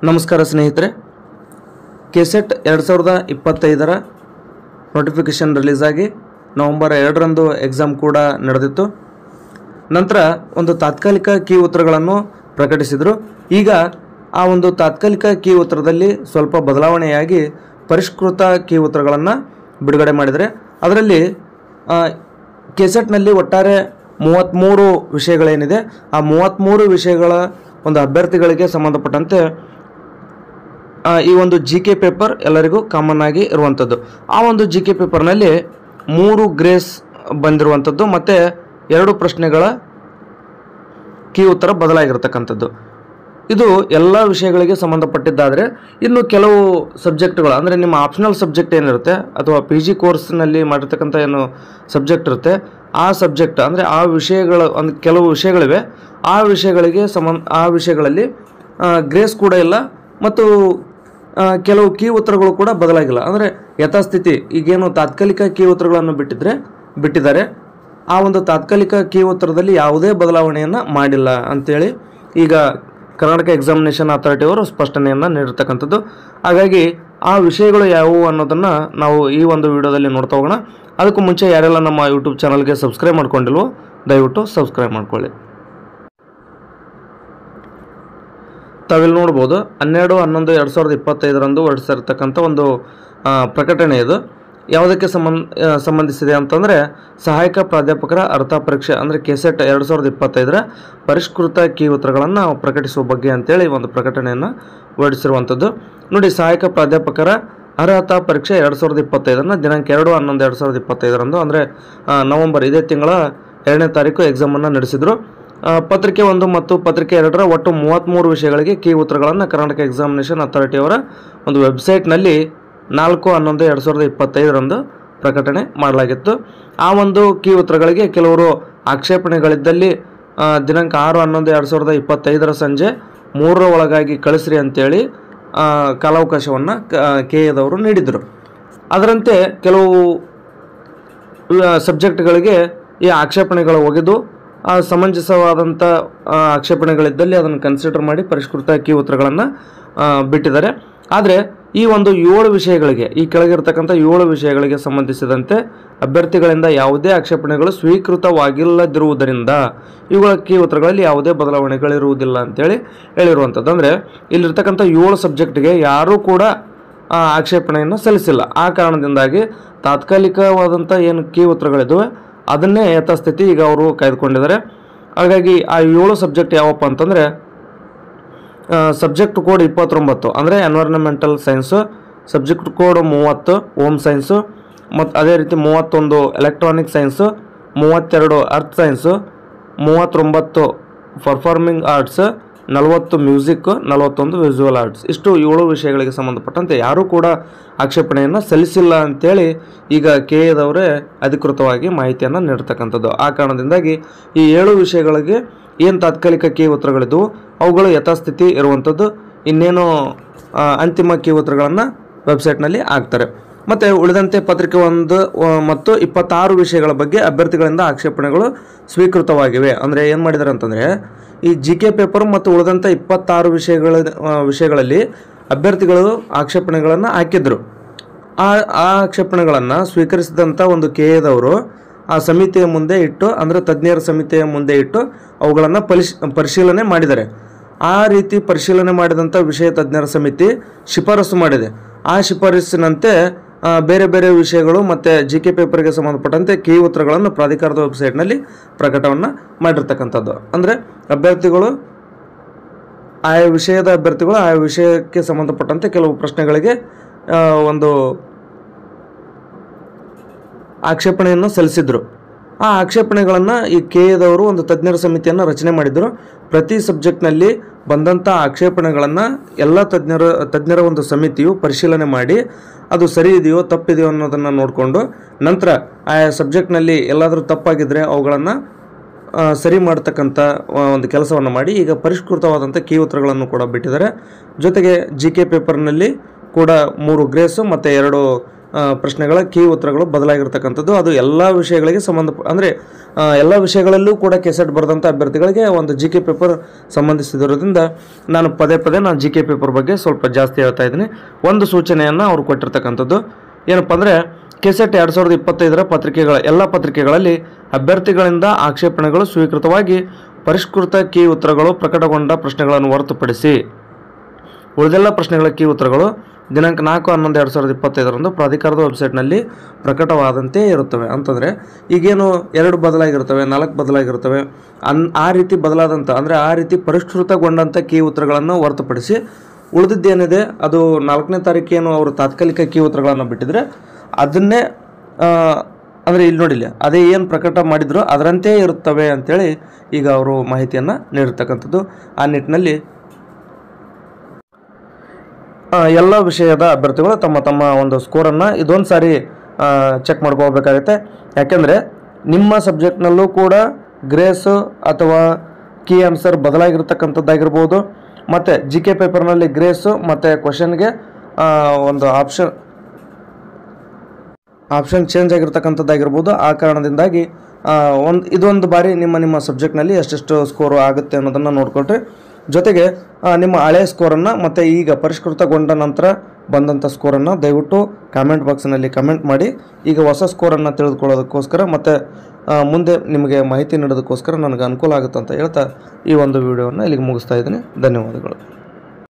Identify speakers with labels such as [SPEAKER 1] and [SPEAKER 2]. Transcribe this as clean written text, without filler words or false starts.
[SPEAKER 1] ನಮಸ್ಕಾರ ಸ್ನೇಹಿತರೆ, KSET 2025ರ notification release ಆಗಿ ನವೆಂಬರ್ 2ರಂದು ಎಕ್ಸಾಮ್ ಕೂಡ ನಡೆದಿತ್ತು. ನಂತರ ಒಂದು ತಾತ್ಕಾಲಿಕ ಕೀ ಉತ್ತರಗಳನ್ನು ಪ್ರಕಟಿಸಿದರು. ಈಗ ಆ ಒಂದು ತಾತ್ಕಾಲಿಕ ಕೀ ಉತ್ತರದಲ್ಲಿ ಸ್ವಲ್ಪ ಬದಲಾವಣೆಯಾಗಿ ಪರಿಷ್ಕೃತ ಕೀ ಉತ್ತರಗಳನ್ನು ಬಿಡುಗಡೆ ಮಾಡಿದರೆ, ಅದರಲ್ಲಿ ಕೆಸೆಟ್ನಲ್ಲಿ ಒಟ್ಟಾರೆ 33 ವಿಷಯಗಳೇನಿದೆ ಆ 33 ವಿಷಯಗಳ ಒಂದು ಅಭ್ಯರ್ಥಿಗಳಿಗೆ ಸಂಬಂಧಪಟ್ಟಂತೆ ಈ ಒಂದು GK ಪೇಪರ್ ಎಲ್ಲರಿಗೂ ಕಾಮನ್ ಆಗಿ ಇರುವಂಥದ್ದು. ಆ ಒಂದು GK ಪೇಪರ್ನಲ್ಲಿ 3 ಗ್ರೇಸ್ ಬಂದಿರುವಂಥದ್ದು ಮತ್ತು 2 ಪ್ರಶ್ನೆಗಳ ಕೀ ಉತ್ತರ ಬದಲಾಗಿರ್ತಕ್ಕಂಥದ್ದು. ಇದು ಎಲ್ಲ ವಿಷಯಗಳಿಗೆ ಸಂಬಂಧಪಟ್ಟಿದ್ದಾದರೆ, ಇನ್ನು ಕೆಲವು ಸಬ್ಜೆಕ್ಟ್ಗಳು ಅಂದರೆ ನಿಮ್ಮ ಆಪ್ಷನಲ್ ಸಬ್ಜೆಕ್ಟ್ ಏನಿರುತ್ತೆ ಅಥವಾ PG ಕೋರ್ಸ್ನಲ್ಲಿ ಮಾಡಿರ್ತಕ್ಕಂಥ ಏನು ಸಬ್ಜೆಕ್ಟ್ ಇರುತ್ತೆ ಆ ಸಬ್ಜೆಕ್ಟ್ ಅಂದರೆ ಆ ವಿಷಯಗಳು ಕೆಲವು ವಿಷಯಗಳಿವೆ, ಆ ವಿಷಯಗಳಿಗೆ ಆ ವಿಷಯಗಳಲ್ಲಿ ಗ್ರೇಸ್ ಕೂಡ ಇಲ್ಲ ಮತ್ತು ಕೆಲವು ಕೀ ಉತ್ತರಗಳು ಕೂಡ ಬದಲಾಗಿಲ್ಲ. ಅಂದರೆ ಯಥಾಸ್ಥಿತಿ ಈಗೇನು ತಾತ್ಕಾಲಿಕ ಕೀ ಉತ್ತರಗಳನ್ನು ಬಿಟ್ಟಿದ್ದಾರೆ ಆ ಒಂದು ತಾತ್ಕಾಲಿಕ ಕೀ ಉತ್ತರದಲ್ಲಿ ಯಾವುದೇ ಬದಲಾವಣೆಯನ್ನು ಮಾಡಿಲ್ಲ ಅಂಥೇಳಿ ಈಗ ಕರ್ನಾಟಕ ಎಕ್ಸಾಮಿನೇಷನ್ ಅಥಾರಿಟಿ ಅವರು ಸ್ಪಷ್ಟನೆಯನ್ನು ನೀಡಿರ್ತಕ್ಕಂಥದ್ದು. ಹಾಗಾಗಿ ಆ ವಿಷಯಗಳು ಯಾವುವು ಅನ್ನೋದನ್ನು ನಾವು ಈ ಒಂದು ವಿಡಿಯೋದಲ್ಲಿ ನೋಡ್ತಾ ಹೋಗೋಣ. ಅದಕ್ಕೂ ಮುಂಚೆ ಯಾರೆಲ್ಲ ನಮ್ಮ ಯೂಟ್ಯೂಬ್ ಚಾನಲ್ಗೆ ಸಬ್ಸ್ಕ್ರೈಬ್ ಮಾಡ್ಕೊಂಡಿಲ್ವೋ ದಯವಿಟ್ಟು ಸಬ್ಸ್ಕ್ರೈಬ್ ಮಾಡ್ಕೊಳ್ಳಿ. ತಾವಿಲ್ಲಿ ನೋಡ್ಬೋದು 12/11/2025ರಂದು ಹೊರಡಿಸಿರ್ತಕ್ಕಂಥ ಒಂದು ಪ್ರಕಟಣೆ ಇದು. ಯಾವುದಕ್ಕೆ ಸಂಬಂಧಿಸಿದೆ ಅಂತಂದರೆ ಸಹಾಯಕ ಪ್ರಾಧ್ಯಾಪಕರ ಅರ್ಹತಾ ಪರೀಕ್ಷೆ ಅಂದರೆ ಕೆಸೆಟ್ 2025ರ ಪರಿಷ್ಕೃತ ಕೀ ಉತ್ತರಗಳನ್ನು ಪ್ರಕಟಿಸುವ ಬಗ್ಗೆ ಅಂತೇಳಿ ಒಂದು ಪ್ರಕಟಣೆಯನ್ನು ಹೊರಡಿಸಿರುವಂಥದ್ದು. ನೋಡಿ, ಸಹಾಯಕ ಪ್ರಾಧ್ಯಾಪಕರ ಅರ್ಹತಾ ಪರೀಕ್ಷೆ 2025ನ್ನು ದಿನಾಂಕ 2/11/2025ರಂದು ಅಂದರೆ ನವೆಂಬರ್ ಇದೇ ತಿಂಗಳ 2ನೇ ತಾರೀಕು ಎಕ್ಸಾಮನ್ನು ನಡೆಸಿದರು. ಪತ್ರಿಕೆ 1 ಮತ್ತು ಪತ್ರಿಕೆ 2ರ ಒಟ್ಟು 33 ವಿಷಯಗಳಿಗೆ ಕೀ ಉತ್ತರಗಳನ್ನು ಕರ್ನಾಟಕ ಎಕ್ಸಾಮಿನೇಷನ್ ಅಥಾರಿಟಿಯವರ ಒಂದು ವೆಬ್ಸೈಟ್ನಲ್ಲಿ 4/11/2025ರಂದು ಪ್ರಕಟಣೆ ಮಾಡಲಾಗಿತ್ತು. ಆ ಒಂದು ಕೀ ಉತ್ತರಗಳಿಗೆ ಕೆಲವರು ಆಕ್ಷೇಪಣೆಗಳಿದ್ದಲ್ಲಿ ದಿನಾಂಕ 6/11/2025ರ ಸಂಜೆ 3ರ ಒಳಗಾಗಿ ಕಳಿಸ್ರಿ ಅಂತೇಳಿ ಕಾಲಾವಕಾಶವನ್ನು KAದವರು ನೀಡಿದರು. ಅದರಂತೆ ಕೆಲವು ಸಬ್ಜೆಕ್ಟ್ಗಳಿಗೆ ಈ ಆಕ್ಷೇಪಣೆಗಳು ಒಗೆದು ಸಮಂಜಸವಾದಂಥ ಆಕ್ಷೇಪಣೆಗಳಿದ್ದಲ್ಲಿ ಅದನ್ನು ಕನ್ಸಿಡರ್ ಮಾಡಿ ಪರಿಷ್ಕೃತ ಕೀ ಉತ್ತರಗಳನ್ನು ಬಿಟ್ಟಿದ್ದಾರೆ. ಆದರೆ ಈ ಒಂದು 7 ವಿಷಯಗಳಿಗೆ ಈ ಕೆಳಗಿರ್ತಕ್ಕಂಥ 7 ವಿಷಯಗಳಿಗೆ ಸಂಬಂಧಿಸಿದಂತೆ ಅಭ್ಯರ್ಥಿಗಳಿಂದ ಯಾವುದೇ ಆಕ್ಷೇಪಣೆಗಳು ಸ್ವೀಕೃತವಾಗಿಲ್ಲದಿರುವುದರಿಂದ ಇವುಗಳ ಕೀ ಉತ್ತರಗಳಲ್ಲಿ ಯಾವುದೇ ಬದಲಾವಣೆಗಳಿರುವುದಿಲ್ಲ ಅಂತೇಳಿ ಹೇಳಿರುವಂಥದ್ದು. ಅಂದರೆ ಇಲ್ಲಿರ್ತಕ್ಕಂಥ 7 ಸಬ್ಜೆಕ್ಟ್ಗೆ ಯಾರೂ ಕೂಡ ಆಕ್ಷೇಪಣೆಯನ್ನು ಸಲ್ಲಿಸಿಲ್ಲ. ಆ ಕಾರಣದಿಂದಾಗಿ ತಾತ್ಕಾಲಿಕವಾದಂಥ ಏನು ಕೀ ಉತ್ತರಗಳಿದ್ದಾವೆ ಅದನ್ನೇ ಯಥಾಸ್ಥಿತಿ ಈಗ ಅವರು ಕಾಯ್ದುಕೊಂಡಿದ್ದಾರೆ. ಹಾಗಾಗಿ ಆ 7 ಸಬ್ಜೆಕ್ಟ್ ಯಾವಪ್ಪ ಅಂತಂದರೆ ಸಬ್ಜೆಕ್ಟ್ ಕೋಡ್ 29 ಅಂದರೆ environmental science, subject code 30 home science, ಮತ್ತು ಅದೇ ರೀತಿ 31 electronic science, 32 earth science, 39 performing arts, 40 music, 41 visual arts. ಇಷ್ಟು 7 ವಿಷಯಗಳಿಗೆ ಸಂಬಂಧಪಟ್ಟಂತೆ ಯಾರೂ ಕೂಡ ಆಕ್ಷೇಪಣೆಯನ್ನು ಸಲ್ಲಿಸಿಲ್ಲ ಅಂತೇಳಿ ಈಗ KAದವರೇ ಅಧಿಕೃತವಾಗಿ ಮಾಹಿತಿಯನ್ನು ನೀಡ್ತಕ್ಕಂಥದ್ದು. ಆ ಕಾರಣದಿಂದಾಗಿ ಈ 7 ವಿಷಯಗಳಿಗೆ ಏನು ತಾತ್ಕಾಲಿಕ ಕೀ ಉತ್ತರಗಳಿದ್ದವು ಅವುಗಳು ಯಥಾಸ್ಥಿತಿ ಇರುವಂಥದ್ದು. ಇನ್ನೇನು ಅಂತಿಮ ಕೀ ಉತ್ತರಗಳನ್ನು ವೆಬ್ಸೈಟ್ನಲ್ಲಿ ಹಾಕ್ತಾರೆ. ಮತ್ತು ಉಳಿದಂತೆ ಪತ್ರಿಕೆ 1 ಮತ್ತು 26 ವಿಷಯಗಳ ಬಗ್ಗೆ ಅಭ್ಯರ್ಥಿಗಳಿಂದ ಆಕ್ಷೇಪಣೆಗಳು ಸ್ವೀಕೃತವಾಗಿವೆ. ಅಂದರೆ ಏನು ಮಾಡಿದ್ದಾರೆ ಅಂತಂದರೆ ಈ GK ಪೇಪರ್ ಮತ್ತು ಉಳಿದಂಥ 26 ವಿಷಯಗಳಲ್ಲಿ ಅಭ್ಯರ್ಥಿಗಳು ಆಕ್ಷೇಪಣೆಗಳನ್ನು ಹಾಕಿದ್ರು. ಆ ಆಕ್ಷೇಪಣೆಗಳನ್ನು ಸ್ವೀಕರಿಸಿದಂಥ ಒಂದು KAದವರು ಆ ಸಮಿತಿಯ ಮುಂದೆ ಇಟ್ಟು, ಅಂದರೆ ತಜ್ಞರ ಸಮಿತಿಯ ಮುಂದೆ ಇಟ್ಟು ಅವುಗಳನ್ನು ಪರಿಶೀಲನೆ ಮಾಡಿದ್ದಾರೆ. ಆ ರೀತಿ ಪರಿಶೀಲನೆ ಮಾಡಿದಂಥ ವಿಷಯ ತಜ್ಞರ ಸಮಿತಿ ಶಿಫಾರಸು ಮಾಡಿದೆ. ಆ ಶಿಫಾರಸಿನಂತೆ ಬೇರೆ ಬೇರೆ ವಿಷಯಗಳು ಮತ್ತು GK ಪೇಪರ್ಗೆ ಸಂಬಂಧಪಟ್ಟಂತೆ ಕೀ ಉತ್ತರಗಳನ್ನು ಪ್ರಾಧಿಕಾರದ ವೆಬ್ಸೈಟ್ನಲ್ಲಿ ಪ್ರಕಟವನ್ನು ಮಾಡಿರ್ತಕ್ಕಂಥದ್ದು. ಅಂದರೆ ಅಭ್ಯರ್ಥಿಗಳು ಆಯಾ ವಿಷಯಕ್ಕೆ ಸಂಬಂಧಪಟ್ಟಂತೆ ಕೆಲವು ಪ್ರಶ್ನೆಗಳಿಗೆ ಒಂದು ಆಕ್ಷೇಪಣೆಯನ್ನು ಸಲ್ಲಿಸಿದರು. ಆ ಆಕ್ಷೇಪಣೆಗಳನ್ನು ಈ KAದವರು ಒಂದು ತಜ್ಞರ ಸಮಿತಿಯನ್ನು ರಚನೆ ಮಾಡಿದರು. ಪ್ರತಿ ಸಬ್ಜೆಕ್ಟ್ನಲ್ಲಿ ಬಂದಂಥ ಆಕ್ಷೇಪಣೆಗಳನ್ನು ಎಲ್ಲ ತಜ್ಞರ ಒಂದು ಸಮಿತಿಯು ಪರಿಶೀಲನೆ ಮಾಡಿ ಅದು ಸರಿ ಇದೆಯೋ ತಪ್ಪಿದೆಯೋ ಅನ್ನೋದನ್ನು ನೋಡಿಕೊಂಡು ನಂತರ ಆಯಾ ಸಬ್ಜೆಕ್ಟ್ನಲ್ಲಿ ಎಲ್ಲಾದರೂ ತಪ್ಪಾಗಿದ್ದರೆ ಅವುಗಳನ್ನು ಸರಿ ಮಾಡ್ತಕ್ಕಂಥ ಒಂದು ಕೆಲಸವನ್ನು ಮಾಡಿ ಈಗ ಪರಿಷ್ಕೃತವಾದಂಥ ಕೀ ಉತ್ತರಗಳನ್ನು ಕೂಡ ಬಿಟ್ಟಿದ್ದಾರೆ. ಜೊತೆಗೆ GK ಪೇಪರ್ನಲ್ಲಿ ಕೂಡ 3 ಗ್ರೇಸು ಮತ್ತು 2 ಪ್ರಶ್ನೆಗಳ ಕೀ ಉತ್ತರಗಳು ಬದಲಾಗಿರ್ತಕ್ಕಂಥದ್ದು. ಅದು ಎಲ್ಲ ವಿಷಯಗಳಿಗೆ ಅಂದರೆ ಎಲ್ಲ ವಿಷಯಗಳಲ್ಲೂ ಕೂಡ ಕೆಸೆಟ್ ಬರೆದಂಥ ಅಭ್ಯರ್ಥಿಗಳಿಗೆ ಒಂದು ಜಿ ಕೆ ಪೇಪರ್ ಸಂಬಂಧಿಸಿದಿರೋದ್ರಿಂದ ನಾನು ಪದೇ ಜಿ ಕೆ ಪೇಪರ್ ಬಗ್ಗೆ ಸ್ವಲ್ಪ ಜಾಸ್ತಿ ಹೇಳ್ತಾ ಇದ್ದೀನಿ. ಒಂದು ಸೂಚನೆಯನ್ನು ಅವರು ಕೊಟ್ಟಿರ್ತಕ್ಕಂಥದ್ದು ಏನಪ್ಪ ಅಂದರೆ ಕೆಸೆಟ್ 2025ರ ಎಲ್ಲ ಪತ್ರಿಕೆಗಳಲ್ಲಿ ಅಭ್ಯರ್ಥಿಗಳಿಂದ ಆಕ್ಷೇಪಣೆಗಳು ಸ್ವೀಕೃತವಾಗಿ ಪರಿಷ್ಕೃತ ಕೀ ಉತ್ತರಗಳು ಪ್ರಕಟಗೊಂಡ ಪ್ರಶ್ನೆಗಳನ್ನು ಹೊರತುಪಡಿಸಿ ಉಳಿದೆಲ್ಲ ಪ್ರಶ್ನೆಗಳ ಕೀ ಉತ್ತರಗಳು ದಿನಾಂಕ 4/11/2025 ಪ್ರಾಧಿಕಾರದ ವೆಬ್ಸೈಟ್ನಲ್ಲಿ ಪ್ರಕಟವಾದಂತೆ ಇರುತ್ತವೆ. ಅಂತಂದರೆ ಈಗೇನು 2 ಬದಲಾಗಿರ್ತವೆ, 4 ಬದಲಾಗಿರ್ತವೆ, ಆ ರೀತಿ ಬದಲಾದಂಥ ಅಂದರೆ ಆ ರೀತಿ ಪರಿಷ್ಕೃತಗೊಂಡಂಥ ಕೀ ಉತ್ತರಗಳನ್ನು ಹೊರತುಪಡಿಸಿ ಉಳಿದಿದ್ದೇನಿದೆ ಅದು 4ನೇ ತಾರೀಕೇನು ಅವರು ತಾತ್ಕಾಲಿಕ ಕೀ ಉತ್ತರಗಳನ್ನು ಬಿಟ್ಟಿದ್ರೆ ಅದನ್ನೇ ಅಂದರೆ ಇಲ್ಲಿ ನೋಡಿಲ್ಲ ಅದೇ ಏನು ಪ್ರಕಟ ಮಾಡಿದ್ರು ಅದರಂತೆ ಇರುತ್ತವೆ ಅಂಥೇಳಿ ಈಗ ಅವರು ಮಾಹಿತಿಯನ್ನು ನೀಡಿರ್ತಕ್ಕಂಥದ್ದು. ಆ ನಿಟ್ಟಿನಲ್ಲಿ ಎಲ್ಲ ವಿಷಯದ ಅಭ್ಯರ್ಥಿಗಳು ತಮ್ಮ ಒಂದು ಸ್ಕೋರನ್ನು ಇದೊಂದು ಸಾರಿ ಚೆಕ್ ಮಾಡ್ಕೋಬೇಕಾಗುತ್ತೆ. ಯಾಕೆಂದರೆ ನಿಮ್ಮ ಸಬ್ಜೆಕ್ಟ್ನಲ್ಲೂ ಕೂಡ ಗ್ರೇಸು ಅಥವಾ ಕೀ ಆನ್ಸರ್ ಬದಲಾಗಿರ್ತಕ್ಕಂಥದ್ದಾಗಿರ್ಬೋದು, ಮತ್ತು ಜಿ ಕೆ ಪೇಪರ್ನಲ್ಲಿ ಗ್ರೇಸು ಮತ್ತು ಕ್ವಶನ್ಗೆ ಒಂದು ಆಪ್ಷನ್ ಚೇಂಜ್ ಆಗಿರ್ತಕ್ಕಂಥದ್ದಾಗಿರ್ಬೋದು. ಆ ಕಾರಣದಿಂದಾಗಿ ಇದೊಂದು ಬಾರಿ ನಿಮ್ಮ ಸಬ್ಜೆಕ್ಟ್ನಲ್ಲಿ ಎಷ್ಟೆಷ್ಟು ಸ್ಕೋರು ಆಗುತ್ತೆ ಅನ್ನೋದನ್ನು ನೋಡಿಕೊಟ್ರೆ, ಜೊತೆಗೆ ನಿಮ್ಮ ಹಳೆ ಸ್ಕೋರನ್ನು ಮತ್ತು ಈಗ ಪರಿಷ್ಕೃತಗೊಂಡ ನಂತರ ಬಂದಂಥ ಸ್ಕೋರನ್ನು ದಯವಿಟ್ಟು ಕಾಮೆಂಟ್ ಬಾಕ್ಸ್ನಲ್ಲಿ ಕಮೆಂಟ್ ಮಾಡಿ. ಈಗ ಹೊಸ ಸ್ಕೋರನ್ನು ತಿಳಿದುಕೊಳ್ಳೋದಕ್ಕೋಸ್ಕರ ಮತ್ತು ಮುಂದೆ ನಿಮಗೆ ಮಾಹಿತಿ ನೀಡೋದಕ್ಕೋಸ್ಕರ ನನಗೆ ಅನುಕೂಲ ಆಗುತ್ತೆ ಅಂತ ಹೇಳ್ತಾ ಈ ಒಂದು ವಿಡಿಯೋವನ್ನು ಇಲ್ಲಿಗೆ ಮುಗಿಸ್ತಾ ಇದ್ದೀನಿ. ಧನ್ಯವಾದಗಳು.